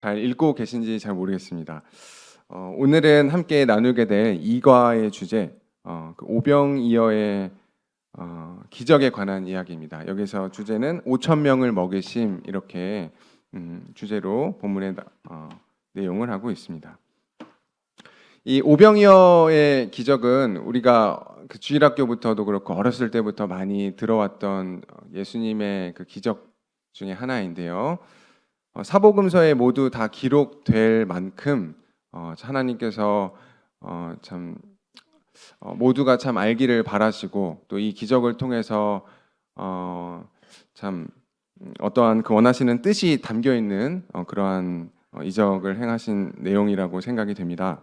잘 읽고 계신지 잘 모르겠습니다. 오늘은 함께 나누게 될 이과의 주제, 그 오병이어의 기적에 관한 이야기입니다. 여기서 주제는 5천 명을 먹이심 이렇게 주제로 본문의 내용을 하고 있습니다. 이 오병이어의 기적은 우리가 그 주일학교부터도 그렇고 어렸을 때부터 많이 들어왔던 예수님의 그 기적 중에 하나인데요. 사복음서에 모두 다 기록될 만큼 하나님께서 참 모두가 참 알기를 바라시고 또 이 기적을 통해서 참 어떠한 그 원하시는 뜻이 담겨 있는 그러한 이적을 행하신 내용이라고 생각이 됩니다.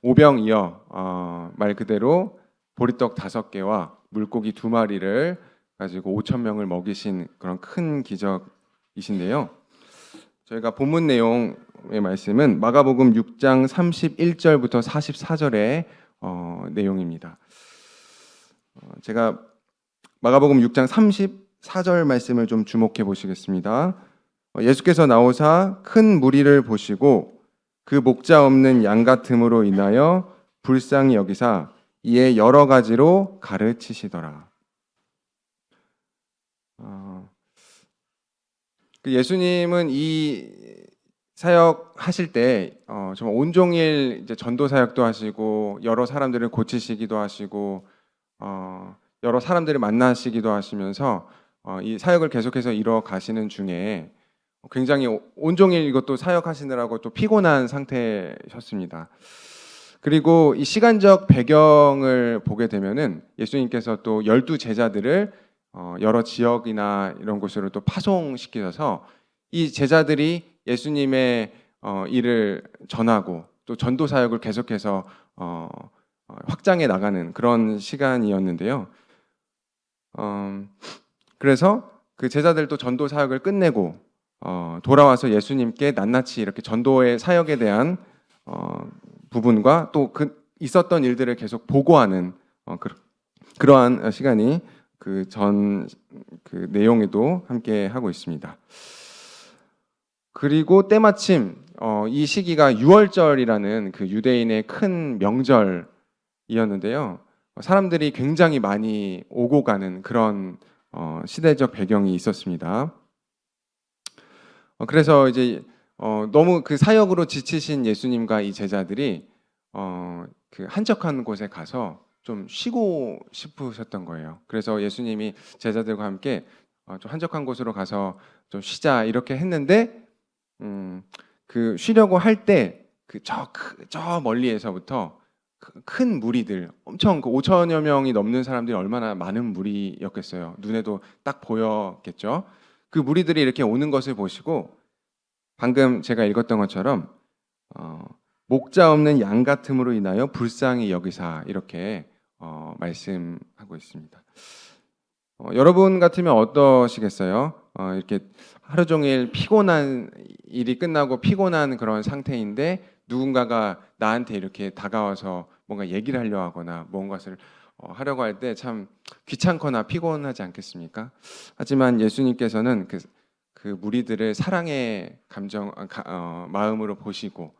오병이어 말 그대로 보리떡 5개와 물고기 2마리를 가지고 5천 명을 먹이신 그런 큰 기적이신데요. 저희가 본문 내용의 말씀은 마가복음 6장 31절부터 44절의 내용입니다. 제가 마가복음 6장 34절 말씀을 좀 주목해 보시겠습니다. 예수께서 나오사 큰 무리를 보시고 그 목자 없는 양 같음으로 인하여 불쌍히 여기사 이에 여러 가지로 가르치시더라. 예수님은 이 사역 하실 때 정말 온종일 이제 전도 사역도 하시고 여러 사람들을 고치시기도 하시고 여러 사람들을 만나시기도 하시면서 이 사역을 계속해서 이뤄 가시는 중에 굉장히 온종일 이것도 사역하시느라고 또 피곤한 상태셨습니다. 그리고 이 시간적 배경을 보게 되면은 예수님께서 또 12제자들을 여러 지역이나 이런 곳으로 또 파송시키셔서 이 제자들이 예수님의 일을 전하고 또 전도 사역을 계속해서 확장해 나가는 그런 시간이었는데요. 그래서 그 제자들도 전도 사역을 끝내고 돌아와서 예수님께 낱낱이 이렇게 전도의 사역에 대한 부분과 또 그 있었던 일들을 계속 보고하는 그러한 시간이 그 내용에도 함께 하고 있습니다. 그리고 때마침 이 시기가 유월절이라는 그 유대인의 큰 명절이었는데요. 사람들이 굉장히 많이 오고 가는 그런 시대적 배경이 있었습니다. 그래서 이제 너무 그 사역으로 지치신 예수님과 이 제자들이 그 한적한 곳에 가서 좀 쉬고 싶으셨던 거예요. 그래서 예수님이 제자들과 함께 좀 한적한 곳으로 가서 좀 쉬자 이렇게 했는데 그 쉬려고 할 때 그 저 멀리에서부터 큰 무리들 엄청 그 5천여 명이 넘는 사람들이 얼마나 많은 무리였겠어요. 눈에도 딱 보였겠죠. 그 무리들이 이렇게 오는 것을 보시고 방금 제가 읽었던 것처럼 목자 없는 양 같음으로 인하여 불쌍히 여기사 이렇게 말씀하고 있습니다. 여러분 같으면 어떠시겠어요? 이렇게 하루 종일 피곤한 일이 끝나고 피곤한 그런 상태인데 누군가가 나한테 이렇게 다가와서 뭔가 얘기를 하려 하거나 뭔가를 하려고 할 때 참 귀찮거나 피곤하지 않겠습니까? 하지만 예수님께서는 그 무리들을 사랑의 마음으로 보시고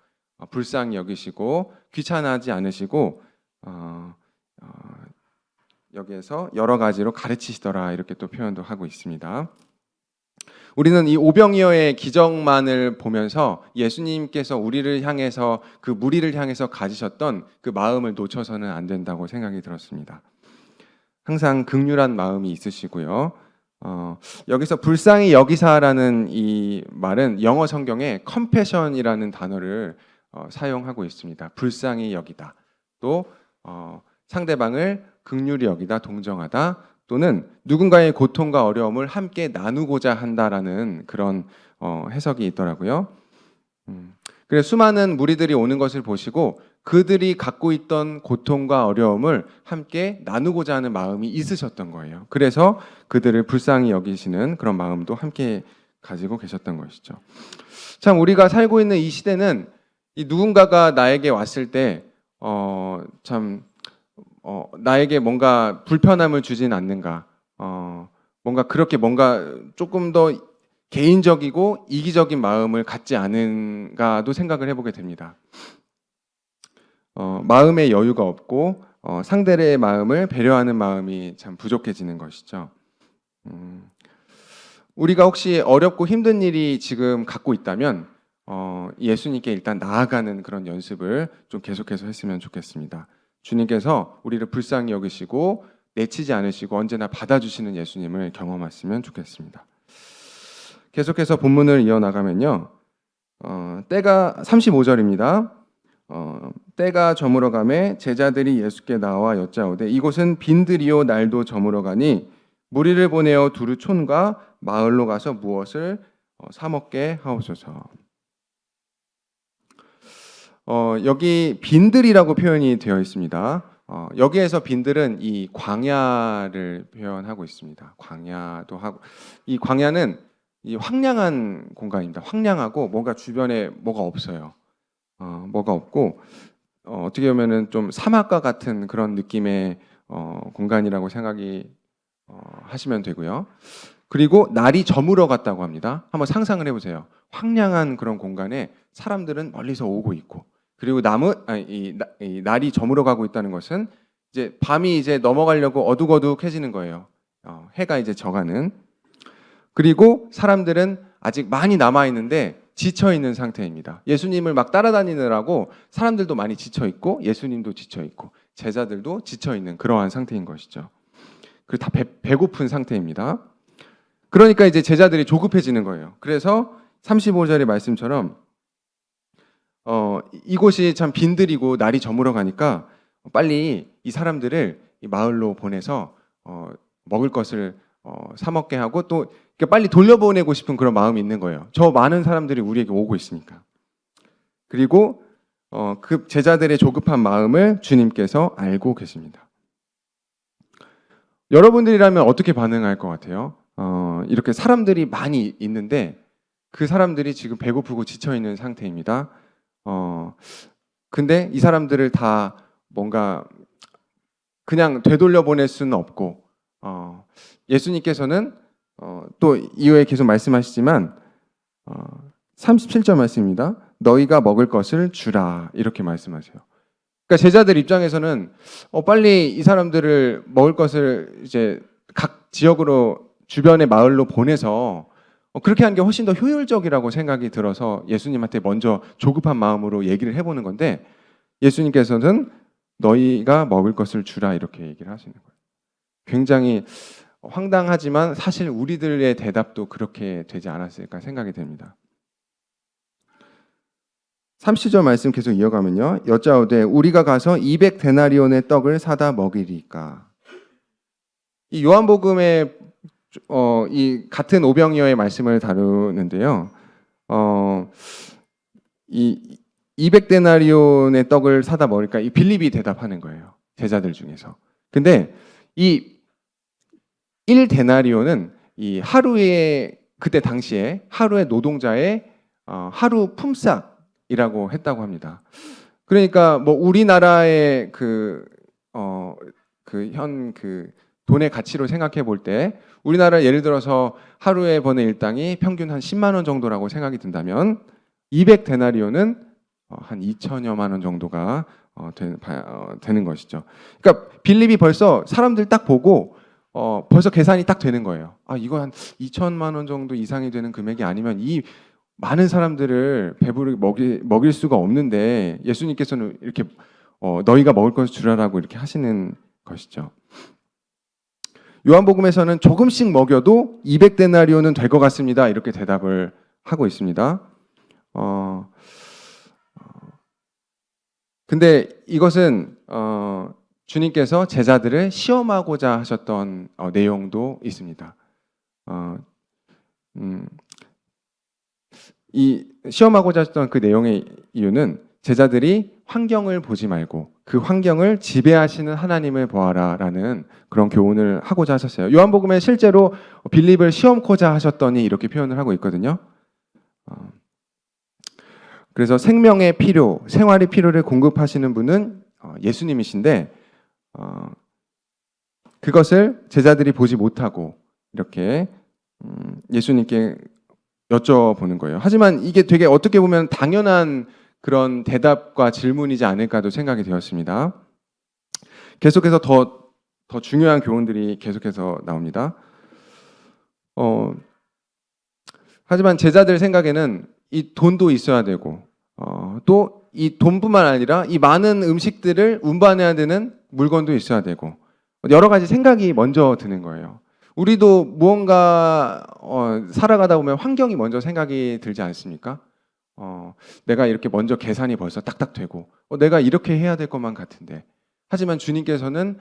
불쌍히 여기시고 귀찮아하지 않으시고 여기에서 여러 가지로 가르치시더라 이렇게 또 표현도 하고 있습니다. 우리는 이 오병이어의 기적만을 보면서 예수님께서 우리를 향해서 그 무리를 향해서 가지셨던 그 마음을 놓쳐서는 안 된다고 생각이 들었습니다. 항상 긍휼한 마음이 있으시고요. 여기서 불쌍히 여기사라는 이 말은 영어 성경에 compassion이라는 단어를 사용하고 있습니다. 불쌍히 여기다. 또 상대방을 긍휼히 여기다, 동정하다, 또는 누군가의 고통과 어려움을 함께 나누고자 한다라는 그런 해석이 있더라고요. 그래서 수많은 무리들이 오는 것을 보시고 그들이 갖고 있던 고통과 어려움을 함께 나누고자 하는 마음이 있으셨던 거예요. 그래서 그들을 불쌍히 여기시는 그런 마음도 함께 가지고 계셨던 것이죠. 참 우리가 살고 있는 이 시대는 이 누군가가 나에게 왔을 때 나에게 뭔가 불편함을 주진 않는가, 뭔가 그렇게 뭔가 조금 더 개인적이고 이기적인 마음을 갖지 않은가도 생각을 해보게 됩니다. 마음의 여유가 없고 상대의 마음을 배려하는 마음이 참 부족해지는 것이죠. 우리가 혹시 어렵고 힘든 일이 지금 갖고 있다면 예수님께 일단 나아가는 그런 연습을 좀 계속해서 했으면 좋겠습니다. 주님께서 우리를 불쌍히 여기시고 내치지 않으시고 언제나 받아주시는 예수님을 경험했으면 좋겠습니다. 계속해서 본문을 이어나가면요. 때가 35절입니다. 때가 저물어 가매 제자들이 예수께 나와 여짜오되 이곳은 빈들이요 날도 저물어 가니 무리를 보내어 두루 촌과 마을로 가서 무엇을 사 먹게 하옵소서. 여기 빈들이라고 표현이 되어 있습니다. 여기에서 빈들은 이 광야를 표현하고 있습니다. 광야도 하고 이 광야는 이 황량한 공간입니다. 황량하고 뭔가 주변에 뭐가 없어요. 뭐가 없고 어떻게 보면은 좀 사막과 같은 그런 느낌의 공간이라고 생각이 하시면 되고요. 그리고 날이 저물어 갔다고 합니다. 한번 상상을 해보세요. 황량한 그런 공간에 사람들은 멀리서 오고 있고, 그리고 이 날이 저물어 가고 있다는 것은 이제 밤이 이제 넘어가려고 어둑어둑해지는 거예요. 해가 이제 져가는. 그리고 사람들은 아직 많이 남아 있는데 지쳐 있는 상태입니다. 예수님을 막 따라다니느라고 사람들도 많이 지쳐 있고 예수님도 지쳐 있고 제자들도 지쳐 있는 그러한 상태인 것이죠. 그리고 다 배고픈 상태입니다. 그러니까 이제 제자들이 조급해지는 거예요. 그래서 35절의 말씀처럼 이곳이 참 빈들이고 날이 저물어 가니까 빨리 이 사람들을 이 마을로 보내서 먹을 것을 사 먹게 하고 또 빨리 돌려보내고 싶은 그런 마음이 있는 거예요. 저 많은 사람들이 우리에게 오고 있으니까. 그리고 그 제자들의 조급한 마음을 주님께서 알고 계십니다. 여러분들이라면 어떻게 반응할 것 같아요? 이렇게 사람들이 많이 있는데 그 사람들이 지금 배고프고 지쳐 있는 상태입니다. 근데 이 사람들을 다 뭔가 그냥 되돌려 보낼 수는 없고 예수님께서는 또 이후에 계속 말씀하시지만 37절 말씀입니다. 너희가 먹을 것을 주라 이렇게 말씀하세요. 그러니까 제자들 입장에서는 빨리 이 사람들을 먹을 것을 이제 각 지역으로 주변의 마을로 보내서 그렇게 하는 게 훨씬 더 효율적이라고 생각이 들어서 예수님한테 먼저 조급한 마음으로 얘기를 해보는 건데 예수님께서는 너희가 먹을 것을 주라 이렇게 얘기를 하시는 거예요. 굉장히 황당하지만 사실 우리들의 대답도 그렇게 되지 않았을까 생각이 됩니다. 30절 말씀 계속 이어가면요. 여짜오되 우리가 가서 200데나리온의 떡을 사다 먹이리까. 이 요한복음의 이 같은 오병이어의 말씀을 다루는데요. 이 200데나리온의 떡을 사다 먹으니까 이 빌립이 대답하는 거예요. 제자들 중에서. 근데 이 1데나리온은 이 하루에 그때 당시에 하루의 노동자의 하루 품삯이라고 했다고 합니다. 그러니까 뭐 우리나라의 그 돈의 가치로 생각해 볼 때 우리나라 예를 들어서 하루에 버는 일당이 평균 한 10만 원 정도라고 생각이 든다면 200데나리온은 한 2천여만 원 정도가 되는 것이죠. 그러니까 빌립이 벌써 사람들 딱 보고 벌써 계산이 딱 되는 거예요. 이거 한 2천만 원 정도 이상이 되는 금액이 아니면 이 많은 사람들을 배부르게 먹일 수가 없는데 예수님께서는 이렇게 너희가 먹을 것을 주라라고 이렇게 하시는 것이죠. 요한복음에서는 조금씩 먹여도 200데나리온은 될 것 같습니다. 이렇게 대답을 하고 있습니다. 근데 이것은 주님께서 제자들을 시험하고자 하셨던 내용도 있습니다. 이 시험하고자 하셨던 그 내용의 이유는 제자들이 환경을 보지 말고 그 환경을 지배하시는 하나님을 보아라라는 그런 교훈을 하고자 하셨어요. 요한복음에 실제로 빌립을 시험코자 하셨더니 이렇게 표현을 하고 있거든요. 그래서 생명의 필요, 생활의 필요를 공급하시는 분은 예수님이신데 그것을 제자들이 보지 못하고 이렇게 예수님께 여쭤보는 거예요. 하지만 이게 되게 어떻게 보면 당연한 그런 대답과 질문이지 않을까도 생각이 되었습니다. 계속해서 더 중요한 교훈들이 계속해서 나옵니다. 하지만 제자들 생각에는 이 돈도 있어야 되고 또 이 돈뿐만 아니라 이 많은 음식들을 운반해야 되는 물건도 있어야 되고 여러 가지 생각이 먼저 드는 거예요. 우리도 무언가 살아가다 보면 환경이 먼저 생각이 들지 않습니까? 내가 이렇게 먼저 계산이 벌써 딱딱 되고 내가 이렇게 해야 될 것만 같은데 하지만 주님께서는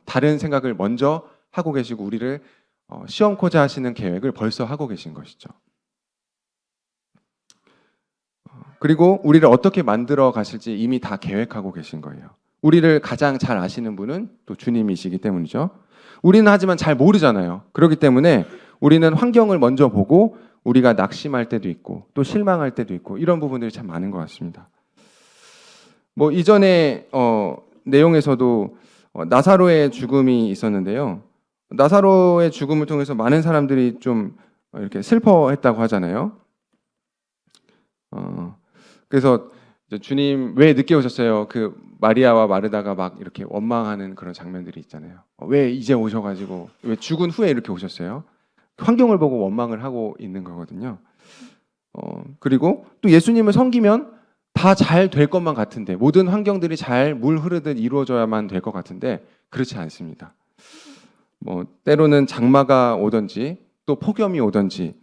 다른 생각을 먼저 하고 계시고 우리를 시험코자 하시는 계획을 벌써 하고 계신 것이죠. 그리고 우리를 어떻게 만들어 가실지 이미 다 계획하고 계신 거예요. 우리를 가장 잘 아시는 분은 또 주님이시기 때문이죠. 우리는 하지만 잘 모르잖아요. 그렇기 때문에 우리는 환경을 먼저 보고 우리가 낙심할 때도 있고 또 실망할 때도 있고 이런 부분들이 참 많은 것 같습니다. 뭐 이전에 내용에서도 나사로의 죽음이 있었는데요. 나사로의 죽음을 통해서 많은 사람들이 좀 이렇게 슬퍼했다고 하잖아요. 그래서 주님 왜 늦게 오셨어요? 그 마리아와 마르다가 막 이렇게 원망하는 그런 장면들이 있잖아요. 왜 이제 오셔가지고 왜 죽은 후에 이렇게 오셨어요? 환경을 보고 원망을 하고 있는 거거든요. 그리고 또 예수님을 섬기면 다 잘 될 것만 같은데 모든 환경들이 잘 물 흐르듯 이루어져야만 될 것 같은데 그렇지 않습니다. 뭐 때로는 장마가 오든지 또 폭염이 오든지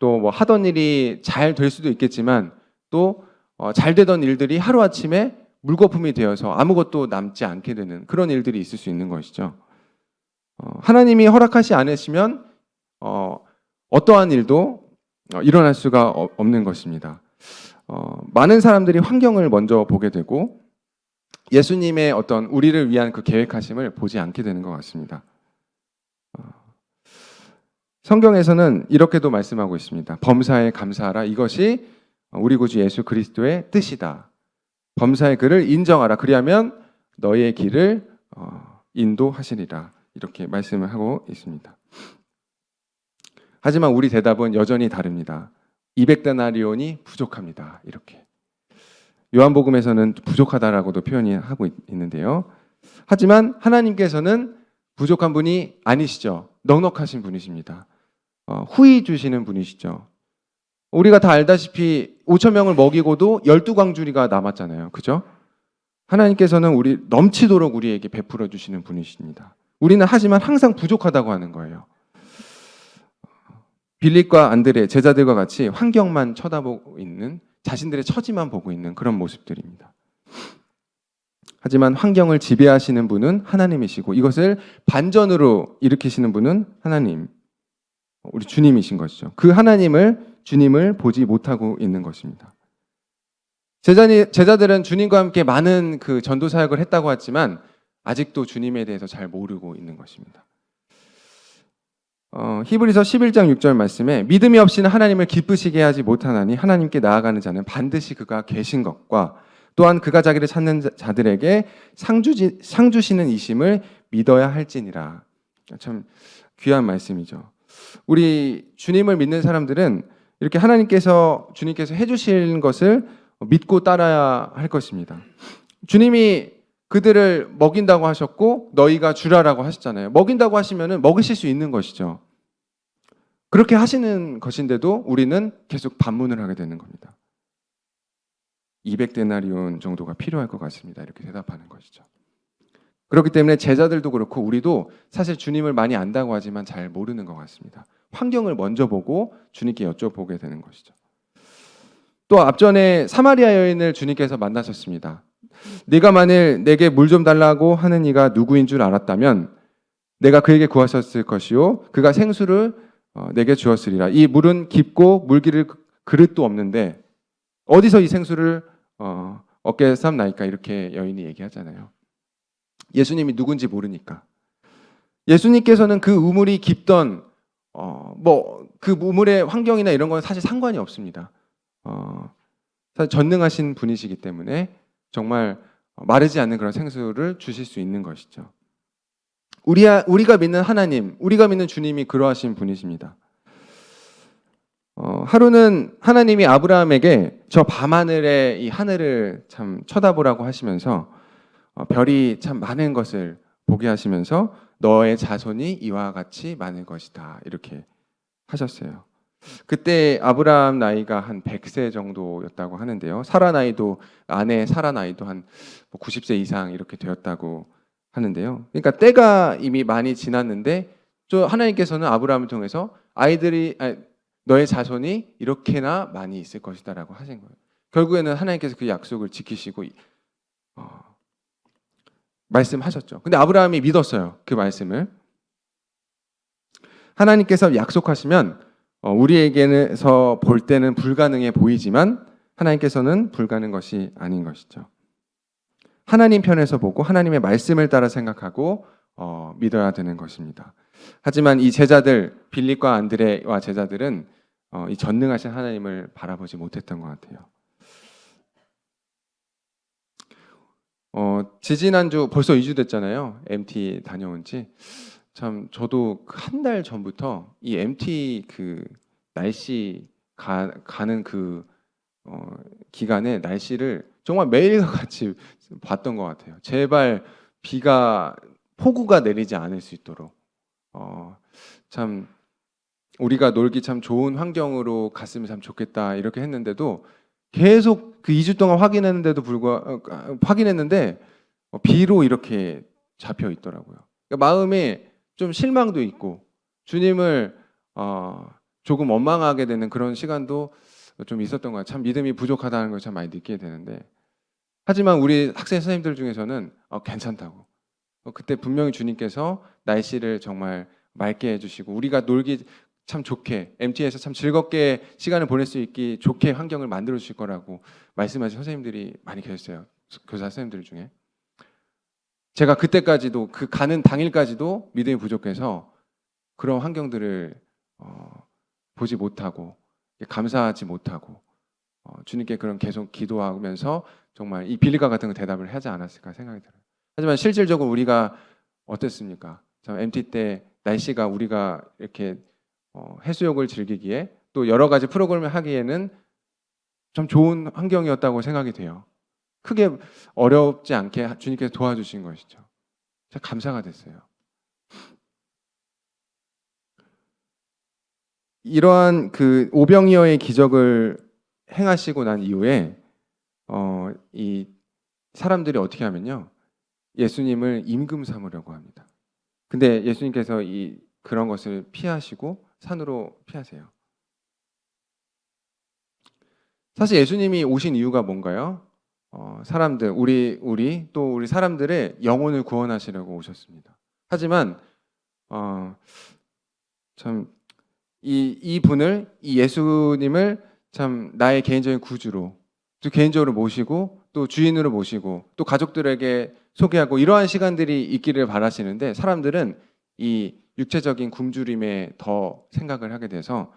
또 뭐 하던 일이 잘 될 수도 있겠지만 또 잘 되던 일들이 하루아침에 물거품이 되어서 아무것도 남지 않게 되는 그런 일들이 있을 수 있는 것이죠. 하나님이 허락하지 않으시면 어떠한 일도 일어날 수가 없는 것입니다. 많은 사람들이 환경을 먼저 보게 되고 예수님의 어떤 우리를 위한 그 계획하심을 보지 않게 되는 것 같습니다. 성경에서는 이렇게도 말씀하고 있습니다. 범사에 감사하라. 이것이 우리 구주 예수 그리스도의 뜻이다. 범사의 그를 인정하라. 그리하면 너의 길을 인도하시리라. 이렇게 말씀을 하고 있습니다. 하지만 우리 대답은 여전히 다릅니다. 200데나리온이 부족합니다. 이렇게. 요한복음에서는 부족하다라고도 표현이 하고 있는데요. 하지만 하나님께서는 부족한 분이 아니시죠. 넉넉하신 분이십니다. 후히 주시는 분이시죠. 우리가 다 알다시피 5,000명을 먹이고도 12광주리가 남았잖아요. 그죠? 하나님께서는 우리 넘치도록 우리에게 베풀어 주시는 분이십니다. 우리는 하지만 항상 부족하다고 하는 거예요. 빌립과 안드레 제자들과 같이 환경만 쳐다보고 있는 자신들의 처지만 보고 있는 그런 모습들입니다. 하지만 환경을 지배하시는 분은 하나님이시고 이것을 반전으로 일으키시는 분은 하나님, 우리 주님이신 것이죠. 그 주님을 보지 못하고 있는 것입니다. 제자들은 주님과 함께 많은 그 전도 사역을 했다고 했지만 아직도 주님에 대해서 잘 모르고 있는 것입니다. 히브리서 11장 6절 말씀에 믿음이 없이는 하나님을 기쁘시게 하지 못하나니 하나님께 나아가는 자는 반드시 그가 계신 것과 또한 그가 자기를 찾는 자들에게 상 주시는 이심을 믿어야 할지니라. 참 귀한 말씀이죠. 우리 주님을 믿는 사람들은 이렇게 주님께서 해주신 것을 믿고 따라야 할 것입니다. 주님이 그들을 먹인다고 하셨고 너희가 주라라고 하셨잖아요. 먹인다고 하시면은 먹으실 수 있는 것이죠. 그렇게 하시는 것인데도 우리는 계속 반문을 하게 되는 겁니다. 200데나리온 정도가 필요할 것 같습니다. 이렇게 대답하는 것이죠. 그렇기 때문에 제자들도 그렇고 우리도 사실 주님을 많이 안다고 하지만 잘 모르는 것 같습니다. 환경을 먼저 보고 주님께 여쭤보게 되는 것이죠. 또 앞전에 사마리아 여인을 주님께서 만나셨습니다. 네가 만일 내게 물 좀 달라고 하는 이가 누구인 줄 알았다면 내가 그에게 구하셨을 것이요 그가 생수를 내게 주었으리라. 이 물은 깊고 물기를 그릇도 없는데 어디서 이 생수를 얻게 삼나이까 이렇게 여인이 얘기하잖아요. 예수님이 누군지 모르니까. 예수님께서는 그 우물이 깊던 그 우물의 환경이나 이런 건 사실 상관이 없습니다. 사실 전능하신 분이시기 때문에 정말 마르지 않는 그런 생수를 주실 수 있는 것이죠. 우리가 믿는 하나님, 우리가 믿는 주님이 그러하신 분이십니다. 하루는 하나님이 아브라함에게 저 밤하늘의 이 하늘을 참 쳐다보라고 하시면서 별이 참 많은 것을 보게 하시면서 너의 자손이 이와 같이 많을 것이다 이렇게 하셨어요. 그때 아브라함 나이가 한 100세 정도였다고 하는데요. 아내 사라 나이도 한 90세 이상 이렇게 되었다고 하는데요. 그러니까 때가 이미 많이 지났는데 하나님께서는 아브라함을 통해서 너의 자손이 이렇게나 많이 있을 것이다라고 하신 거예요. 결국에는 하나님께서 그 약속을 지키시고 말씀하셨죠. 근데 아브라함이 믿었어요. 그 말씀을. 하나님께서 약속하시면 우리에게서 볼 때는 불가능해 보이지만 하나님께서는 불가능한 것이 아닌 것이죠. 하나님 편에서 보고 하나님의 말씀을 따라 생각하고 믿어야 되는 것입니다. 하지만 이 제자들 빌립과 안드레와 제자들은 이 전능하신 하나님을 바라보지 못했던 것 같아요. 지지난주 벌써 2주 됐잖아요. MT 다녀온 지. 참 저도 한 달 전부터 이 MT 그 날씨 가는 그 기간에 날씨를 정말 매일과 같이 봤던 것 같아요. 제발 폭우가 내리지 않을 수 있도록 참 우리가 놀기 참 좋은 환경으로 갔으면 참 좋겠다 이렇게 했는데도 계속 그 2주 동안 확인했는데 비로 이렇게 잡혀 있더라고요. 그러니까 마음에 좀 실망도 있고 주님을 조금 원망하게 되는 그런 시간도 좀 있었던 것 같아요. 참 믿음이 부족하다는 걸 참 많이 느끼게 되는데 하지만 우리 학생 선생님들 중에서는 괜찮다고 그때 분명히 주님께서 날씨를 정말 맑게 해주시고 우리가 놀기 참 좋게 MT에서 참 즐겁게 시간을 보낼 수 있기 좋게 환경을 만들어 주실 거라고 말씀하신 선생님들이 많이 계셨어요. 교사 선생님들 중에 제가 그때까지도 그 가는 당일까지도 믿음이 부족해서 그런 환경들을 보지 못하고 감사하지 못하고 주님께 그런 계속 기도하면서 정말 이 빌립과 같은 대답을 하지 않았을까 생각이 들어요. 하지만 실질적으로 우리가 어땠습니까? MT 때 날씨가 우리가 이렇게 해수욕을 즐기기에 또 여러 가지 프로그램을 하기에는 좀 좋은 환경이었다고 생각이 돼요. 크게 어렵지 않게 주님께서 도와주신 것이죠. 참 감사가 됐어요. 이러한 그 오병이어의 기적을 행하시고 난 이후에 이 사람들이 어떻게 하면요, 예수님을 임금 삼으려고 합니다. 근데 예수님께서 그런 것을 피하시고 산으로 피하세요. 사실 예수님이 오신 이유가 뭔가요? 사람들, 우리 사람들의 영혼을 구원하시려고 오셨습니다. 하지만 참 이 예수님을 참 나의 개인적인 구주로 또 개인적으로 모시고 또 주인으로 모시고 또 가족들에게 소개하고 이러한 시간들이 있기를 바라시는데 사람들은 이 육체적인 굶주림에 더 생각을 하게 돼서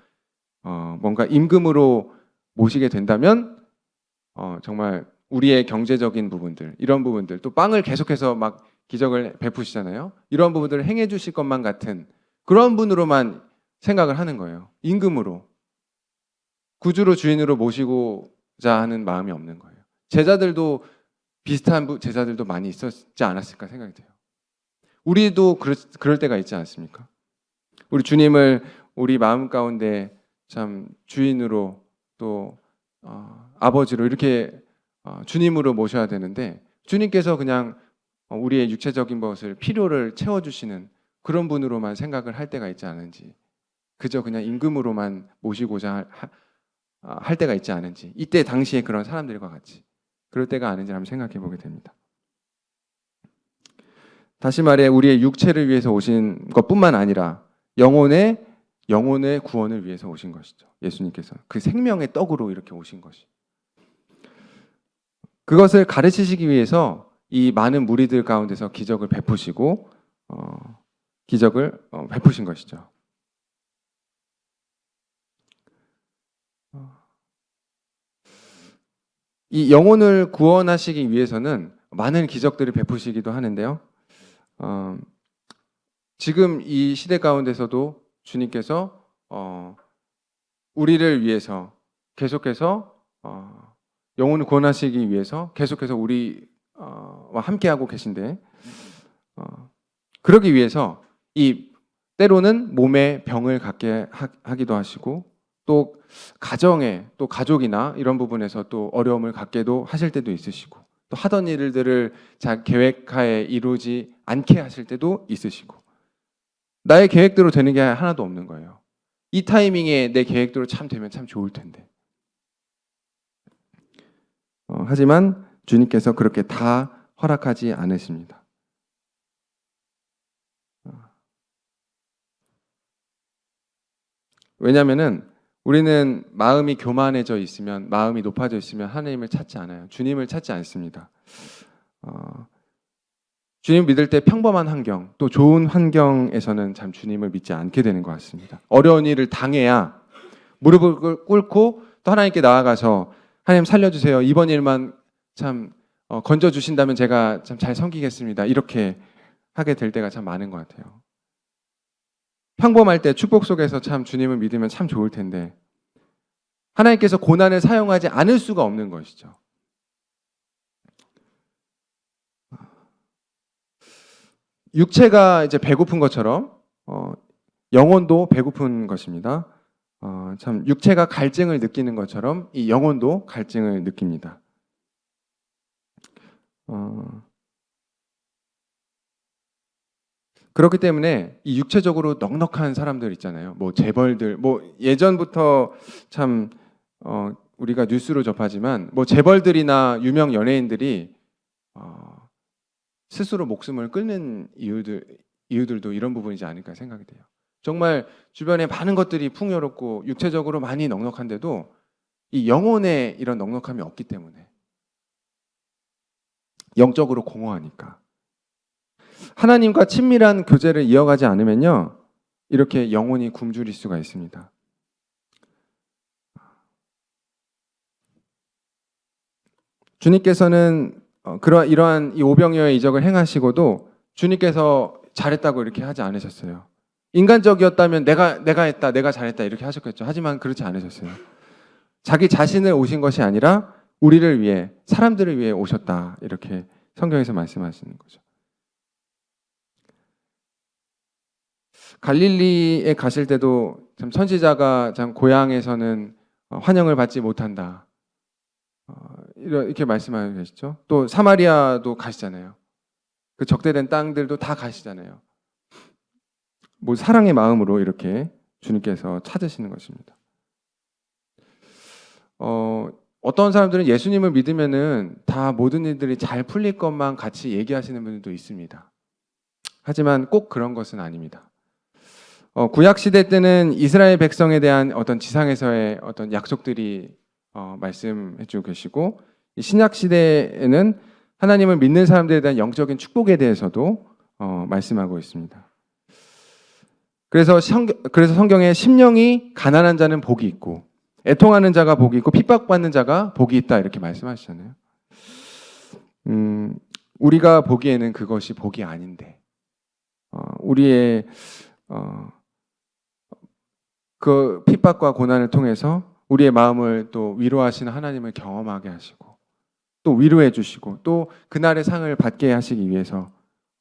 뭔가 임금으로 모시게 된다면 정말 우리의 경제적인 부분들 이런 부분들 또 빵을 계속해서 막 기적을 베푸시잖아요. 이런 부분들을 행해 주실 것만 같은 그런 분으로만 생각을 하는 거예요. 임금으로 구주로 주인으로 모시고자 하는 마음이 없는 거예요. 제자들도 비슷한 제자들도 많이 있었지 않았을까 생각이 돼요. 우리도 그럴 때가 있지 않습니까? 우리 주님을 우리 마음 가운데 참 주인으로 또 아버지로 이렇게 주님으로 모셔야 되는데 주님께서 그냥 우리의 육체적인 것을 필요를 채워주시는 그런 분으로만 생각을 할 때가 있지 않은지 그저 그냥 임금으로만 모시고자 할 때가 있지 않은지 이때 당시에 그런 사람들과 같이 그럴 때가 아닌지 한번 생각해 보게 됩니다. 다시 말해 우리의 육체를 위해서 오신 것뿐만 아니라 영혼의 구원을 위해서 오신 것이죠. 예수님께서 그 생명의 떡으로 이렇게 오신 것이. 그것을 가르치시기 위해서 이 많은 무리들 가운데서 기적을 베푸시고 기적을 베푸신 것이죠. 이 영혼을 구원하시기 위해서는 많은 기적들을 베푸시기도 하는데요. 지금 이 시대 가운데서도 주님께서 우리를 위해서 계속해서 영혼을 구원하시기 위해서 계속해서 우리와 함께하고 계신데 그러기 위해서 이 때로는 몸에 병을 갖게 하기도 하시고 또 가정에 또 가족이나 이런 부분에서 또 어려움을 갖게도 하실 때도 있으시고 또 하던 일들을 자 계획하에 이루지 않게 하실 때도 있으시고 나의 계획대로 되는 게 하나도 없는 거예요. 이 타이밍에 내 계획대로 참 되면 참 좋을 텐데 하지만 주님께서 그렇게 다 허락하지 않으십니다. 왜냐하면은 우리는 마음이 교만해져 있으면, 마음이 높아져 있으면 하나님을 찾지 않아요. 주님을 찾지 않습니다. 주님 믿을 때 평범한 환경, 또 좋은 환경에서는 참 주님을 믿지 않게 되는 것 같습니다. 어려운 일을 당해야 무릎을 꿇고 또 하나님께 나아가서 하나님 살려주세요. 이번 일만 참 건져주신다면 제가 참 잘 섬기겠습니다. 이렇게 하게 될 때가 참 많은 것 같아요. 평범할 때 축복 속에서 참 주님을 믿으면 참 좋을 텐데 하나님께서 고난을 사용하지 않을 수가 없는 것이죠. 육체가 이제 배고픈 것처럼 영혼도 배고픈 것입니다. 참 육체가 갈증을 느끼는 것처럼 이 영혼도 갈증을 느낍니다. 그렇기 때문에 이 육체적으로 넉넉한 사람들 있잖아요. 뭐 재벌들, 뭐 예전부터 참 우리가 뉴스로 접하지만 뭐 재벌들이나 유명 연예인들이 스스로 목숨을 끊는 이유들도 이런 부분이지 않을까 생각이 돼요. 정말 주변에 많은 것들이 풍요롭고 육체적으로 많이 넉넉한데도 이 영혼에 이런 넉넉함이 없기 때문에 영적으로 공허하니까 하나님과 친밀한 교제를 이어가지 않으면요 이렇게 영혼이 굶주릴 수가 있습니다. 주님께서는 이러한 이 오병이어의 이적을 행하시고도 주님께서 잘했다고 이렇게 하지 않으셨어요. 인간적이었다면 내가 했다, 내가 잘했다 이렇게 하셨겠죠. 하지만 그렇지 않으셨어요. 자기 자신을 오신 것이 아니라 우리를 위해, 사람들을 위해 오셨다 이렇게 성경에서 말씀하시는 거죠. 갈릴리에 가실 때도 참 선지자가 참 고향에서는 환영을 받지 못한다. 이렇게 말씀하고 계시죠. 또 사마리아도 가시잖아요. 그 적대된 땅들도 다 가시잖아요. 뭐 사랑의 마음으로 이렇게 주님께서 찾으시는 것입니다. 어떤 사람들은 예수님을 믿으면은 다 모든 일들이 잘 풀릴 것만 같이 얘기하시는 분들도 있습니다. 하지만 꼭 그런 것은 아닙니다. 구약 시대 때는 이스라엘 백성에 대한 어떤 지상에서의 어떤 약속들이 말씀해주고 계시고 신약 시대에는 하나님을 믿는 사람들에 대한 영적인 축복에 대해서도 말씀하고 있습니다. 그래서 성경에 심령이 가난한 자는 복이 있고 애통하는 자가 복이 있고 핍박받는 자가 복이 있다 이렇게 말씀하시잖아요. 우리가 보기에는 그것이 복이 아닌데 우리의 그 핍박과 고난을 통해서 우리의 마음을 또 위로하시는 하나님을 경험하게 하시고 또 위로해 주시고 또 그날의 상을 받게 하시기 위해서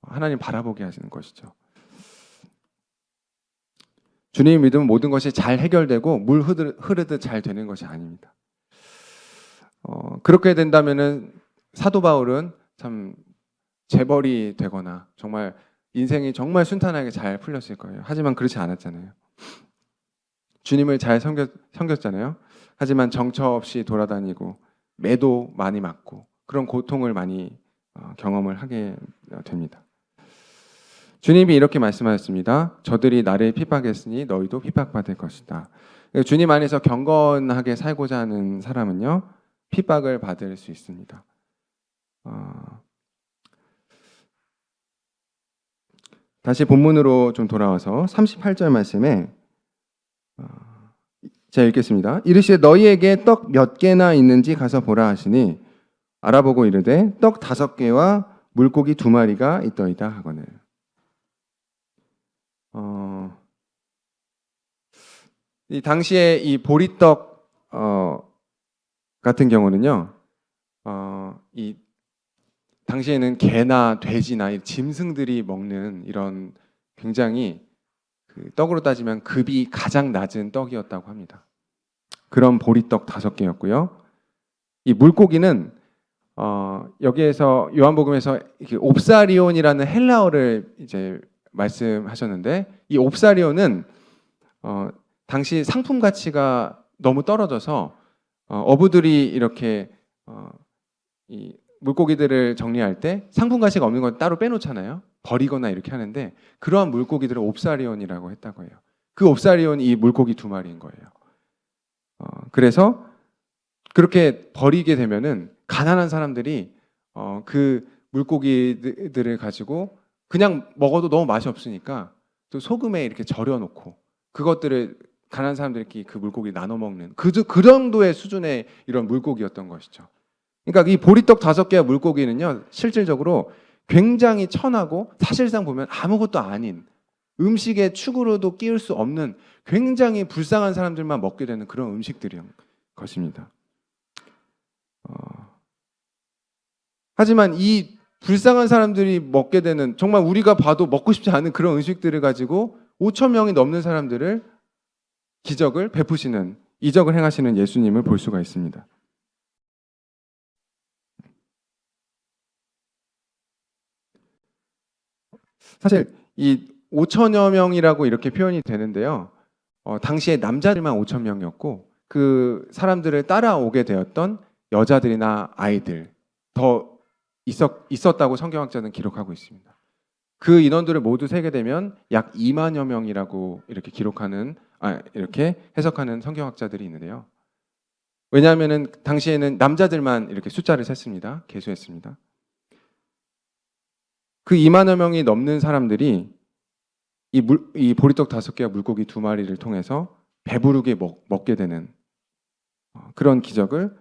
하나님 바라보게 하시는 것이죠. 주님 믿으면 모든 것이 잘 해결되고 물 흐르듯 잘 되는 것이 아닙니다. 그렇게 된다면은 사도 바울은 참 재벌이 되거나 정말 인생이 정말 순탄하게 잘 풀렸을 거예요. 하지만 그렇지 않았잖아요. 주님을 잘 섬겼잖아요. 하지만 정처 없이 돌아다니고 매도 많이 맞고 그런 고통을 많이 경험을 하게 됩니다. 주님이 이렇게 말씀하셨습니다. 저들이 나를 핍박했으니 너희도 핍박받을 것이다. 주님 안에서 경건하게 살고자 하는 사람은요 핍박을 받을 수 있습니다. 다시 본문으로 좀 돌아와서 38절 말씀에 제가 읽겠습니다. 이르시되 너희에게 떡 몇 개나 있는지 가서 보라 하시니 알아보고 이르되 떡 5개와 물고기 2마리가 있더이다 하거늘. 이 당시에 이 보리떡 같은 경우는요, 이 당시에는 개나 돼지나 이 짐승들이 먹는 이런 굉장히 그 떡으로 따지면 급이 가장 낮은 떡이었다고 합니다. 그런 보리떡 5개였고요. 이 물고기는 여기에서 요한복음에서 옵사리온이라는 헬라어를 이제 말씀하셨는데, 이 옵사리온은 당시 상품 가치가 너무 떨어져서 어부들이 이렇게 이 물고기들을 정리할 때 상품 가치가 없는 건 따로 빼놓잖아요. 버리거나 이렇게 하는데, 그러한 물고기들을 옵사리온이라고 했다고 해요. 그 옵사리온이 이 물고기 2마리인 거예요. 그래서 그렇게 버리게 되면은 가난한 사람들이 그 물고기들을 가지고 그냥 먹어도 너무 맛이 없으니까 또 소금에 이렇게 절여 놓고 그것들을 가난한 사람들끼리 그 물고기 나눠 먹는 그 정도의 수준의 이런 물고기였던 것이죠. 그러니까 이 보리떡 5개와 물고기는요, 실질적으로 굉장히 천하고 사실상 보면 아무것도 아닌, 음식의 축으로도 끼울 수 없는 굉장히 불쌍한 사람들만 먹게 되는 그런 음식들인 것입니다. 하지만 이 불쌍한 사람들이 먹게 되는, 정말 우리가 봐도 먹고 싶지 않은 그런 음식들을 가지고 5천 명이 넘는 사람들을 기적을 베푸시는, 이적을 행하시는 예수님을 볼 수가 있습니다. 사실 이 5천여 명이라고 이렇게 표현이 되는데요. 당시에 남자들만 5천 명이었고 그 사람들을 따라오게 되었던 여자들이나 아이들 더 있었다고 성경학자는 기록하고 있습니다. 그 인원들을 모두 세게 되면 약 2만여 명이라고 이렇게 이렇게 해석하는 성경학자들이 있는데요. 왜냐하면은 당시에는 남자들만 이렇게 숫자를 셌습니다. 계수했습니다. 그 2만여 명이 넘는 사람들이 이 보리떡 5개와 물고기 2마리를 통해서 배부르게 먹게 되는 그런 기적을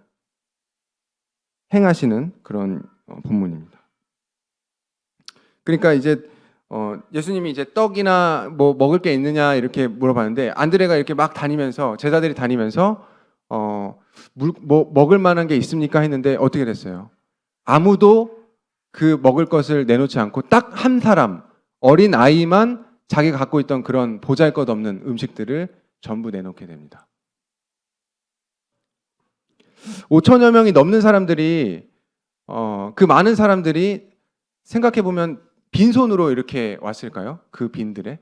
행하시는 그런 본문입니다. 그러니까 이제 예수님이 이제 떡이나 뭐 먹을 게 있느냐 이렇게 물어봤는데, 안드레가 이렇게 막 다니면서, 제자들이 다니면서 뭐 먹을 만한 게 있습니까 했는데 어떻게 됐어요? 아무도 그 먹을 것을 내놓지 않고 딱 한 사람, 어린 아이만 자기가 갖고 있던 그런 보잘것없는 음식들을 전부 내놓게 됩니다. 5천여 명이 넘는 사람들이 그 많은 사람들이 생각해 보면 빈손으로 이렇게 왔을까요? 그 빈들에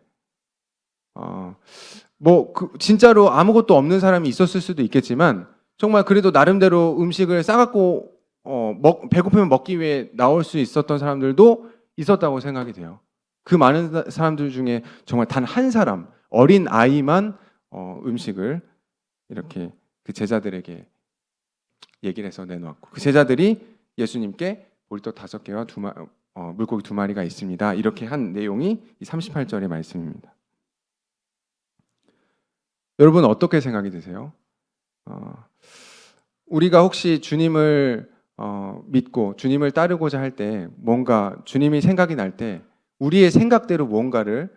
진짜로 아무것도 없는 사람이 있었을 수도 있겠지만, 정말 그래도 나름대로 음식을 싸갖고 배고프면 먹기 위해 나올 수 있었던 사람들도 있었다고 생각이 돼요. 그 많은 사람들 중에 정말 단 한 사람, 어린 아이만 음식을 이렇게 그 제자들에게 얘기를 해서 내놓았고, 그 제자들이 예수님께 보리떡 5개와 물고기 2마리가 있습니다, 이렇게 한 내용이 이 38절의 말씀입니다. 여러분 어떻게 생각이 드세요? 우리가 혹시 주님을 믿고 주님을 따르고자 할 때, 뭔가 주님이 생각이 날 때 우리의 생각대로 뭔가를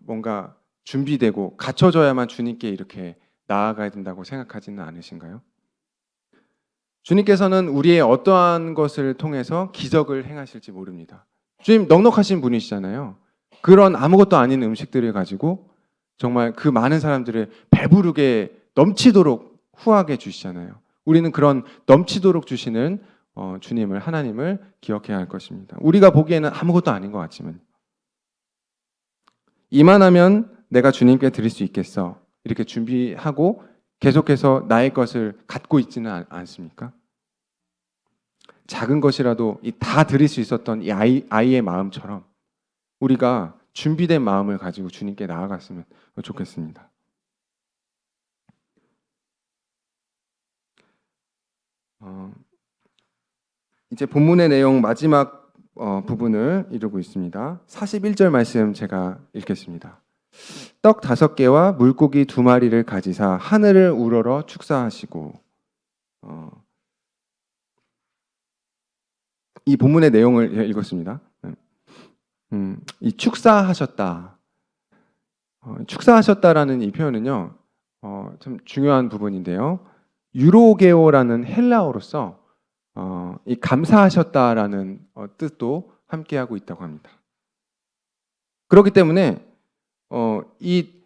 뭔가 준비되고 갖춰져야만 주님께 이렇게 나아가야 된다고 생각하지는 않으신가요? 주님께서는 우리의 어떠한 것을 통해서 기적을 행하실지 모릅니다. 주님 넉넉하신 분이시잖아요. 그런 아무것도 아닌 음식들을 가지고 정말 그 많은 사람들을 배부르게 넘치도록 후하게 주시잖아요. 우리는 그런 넘치도록 주시는 주님을, 하나님을 기억해야 할 것입니다. 우리가 보기에는 아무것도 아닌 것 같지만, 이만하면 내가 주님께 드릴 수 있겠어, 이렇게 준비하고 계속해서 나의 것을 갖고 있지는 않습니까? 작은 것이라도 다 드릴 수 있었던 이 아이의 마음처럼 우리가 준비된 마음을 가지고 주님께 나아갔으면 좋겠습니다. 이제 본문의 내용 마지막 부분을 이루고 있습니다. 41절 말씀 제가 읽겠습니다. 떡 5개와 물고기 2마리를 가지사 하늘을 우러러 축사하시고, 이 본문의 내용을 읽었습니다. 이 축사하셨다. 축사하셨다라는 이 표현은요, 참 중요한 부분인데요. 유로게오라는 헬라어로서 이 감사하셨다라는 뜻도 함께하고 있다고 합니다. 그렇기 때문에 이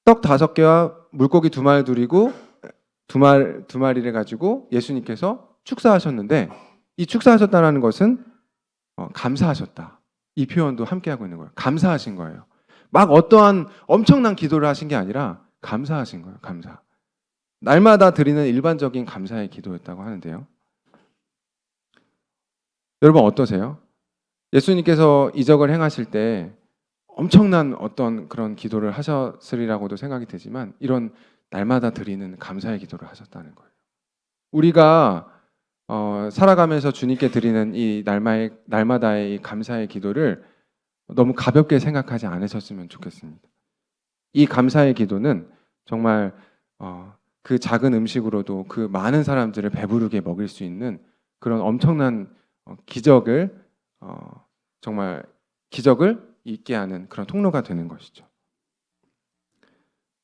떡 5개와 물고기 2마리 두리고 두 마리를 가지고 예수님께서 축사하셨는데, 이 축사하셨다라는 것은 감사하셨다, 이 표현도 함께하고 있는 거예요. 감사하신 거예요. 막 어떠한 엄청난 기도를 하신 게 아니라 감사하신 거예요. 감사. 날마다 드리는 일반적인 감사의 기도였다고 하는데요. 여러분 어떠세요? 예수님께서 이적을 행하실 때 엄청난 어떤 그런 기도를 하셨으리라고도 생각이 되지만, 이런 날마다 드리는 감사의 기도를 하셨다는 거예요. 우리가 살아가면서 주님께 드리는 이 날마다의 이 감사의 기도를 너무 가볍게 생각하지 않으셨으면 좋겠습니다. 이 감사의 기도는 정말 그 작은 음식으로도 그 많은 사람들을 배부르게 먹일 수 있는 그런 엄청난 기적을 정말 기적을 있게 하는 그런 통로가 되는 것이죠.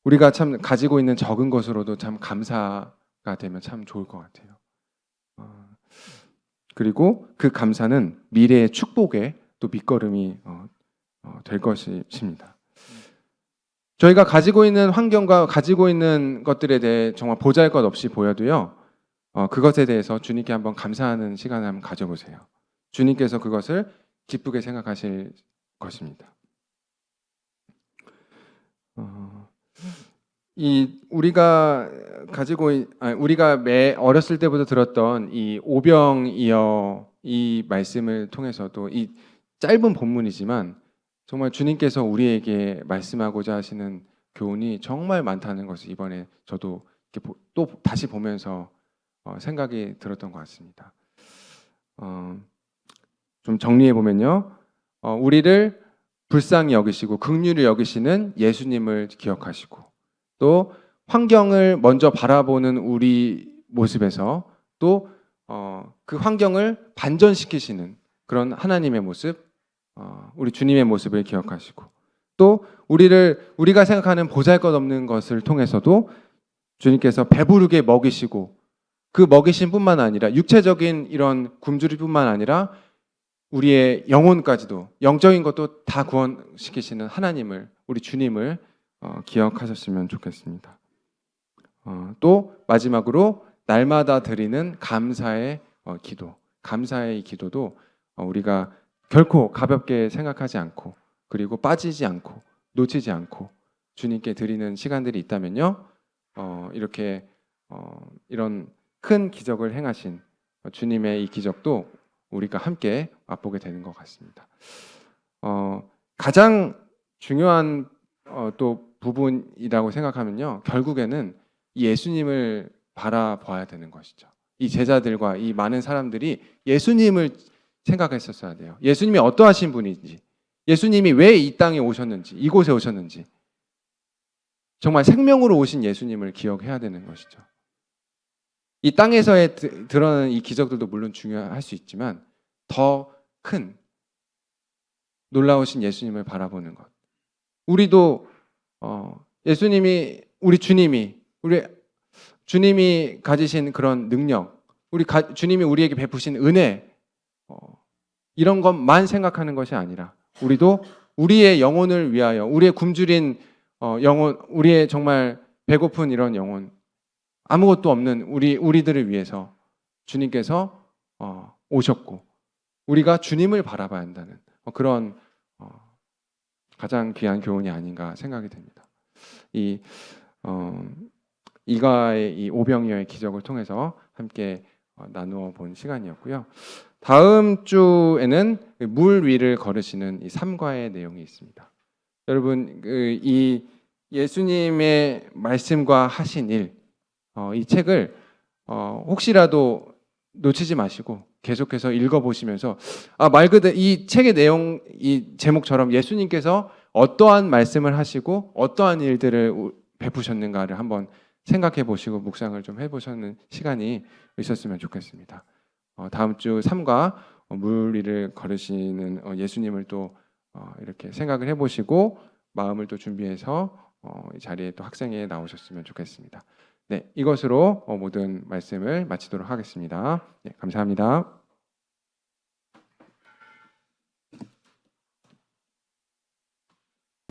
우리가 참 가지고 있는 적은 것으로도 참 감사가 되면 참 좋을 것 같아요. 그리고 그 감사는 미래의 축복의 또 밑거름이 될 것입니다. 저희가 가지고 있는 환경과 가지고 있는 것들에 대해 정말 보잘것없이 보여도요, 그것에 대해서 주님께 한번 감사하는 시간을 한번 가져보세요. 주님께서 그것을 기쁘게 생각하실 것입니다. 우리가 어렸을 때부터 들었던 이 오병이어 이 말씀을 통해서도, 이 짧은 본문이지만 정말 주님께서 우리에게 말씀하고자 하시는 교훈이 정말 많다는 것을 이번에 저도 또 다시 보면서 생각이 들었던 것 같습니다. 좀 정리해 보면요, 우리를 불쌍히 여기시고 긍휼히 여기시는 예수님을 기억하시고, 또 환경을 먼저 바라보는 우리 모습에서 또 그 환경을 반전시키시는 그런 하나님의 모습, 우리 주님의 모습을 기억하시고, 또 우리가 생각하는 보잘것없는 것을 통해서도 주님께서 배부르게 먹이시고, 그 먹이심뿐만 아니라 육체적인 이런 굶주림뿐만 아니라 우리의 영혼까지도, 영적인 것도 다 구원시키시는 하나님을, 우리 주님을 기억하셨으면 좋겠습니다. 또 마지막으로 날마다 드리는 감사의 기도, 감사의 기도도 우리가 결코 가볍게 생각하지 않고, 그리고 빠지지 않고 놓치지 않고 주님께 드리는 시간들이 있다면요, 이렇게 이런 큰 기적을 행하신 주님의 이 기적도 우리가 함께 맛보게 되는 것 같습니다. 가장 중요한 또 부분이라고 생각하면요, 결국에는 예수님을 바라봐야 되는 것이죠. 이 제자들과 이 많은 사람들이 예수님을 생각했었어야 돼요. 예수님이 어떠하신 분인지, 예수님이 왜 이 땅에 오셨는지, 이곳에 오셨는지, 정말 생명으로 오신 예수님을 기억해야 되는 것이죠. 이 땅에서의 드러나는 이 기적들도 물론 중요할 수 있지만, 더 큰 놀라우신 예수님을 바라보는 것. 우리도 예수님이, 우리 주님이 가지신 그런 능력, 주님이 우리에게 베푸신 은혜, 이런 것만 생각하는 것이 아니라, 우리도 우리의 영혼을 위하여, 우리의 굶주린 영혼, 우리의 정말 배고픈 이런 영혼, 아무것도 없는 우리들을 위해서 주님께서 오셨고, 우리가 주님을 바라봐야 한다는 그런 가장 귀한 교훈이 아닌가 생각이 됩니다. 이가의 이 오병이어의 기적을 통해서 함께 나누어 본 시간이었고요. 다음 주에는 물 위를 걸으시는 이 3과의 내용이 있습니다. 여러분, 이 예수님의 말씀과 하신 일, 이 책을 혹시라도 놓치지 마시고 계속해서 읽어보시면서, 말 그대로 이 책의 내용, 이 제목처럼 예수님께서 어떠한 말씀을 하시고 어떠한 일들을 베푸셨는가를 한번 생각해 보시고 묵상을 좀 해보시는 시간이 있었으면 좋겠습니다. 다음 주 3과 물 위를 걸으시는 예수님을 또 이렇게 생각을 해보시고 마음을 또 준비해서 이 자리에 또 학생회에 나오셨으면 좋겠습니다. 네, 이것으로 모든 말씀을 마치도록 하겠습니다. 네, 감사합니다.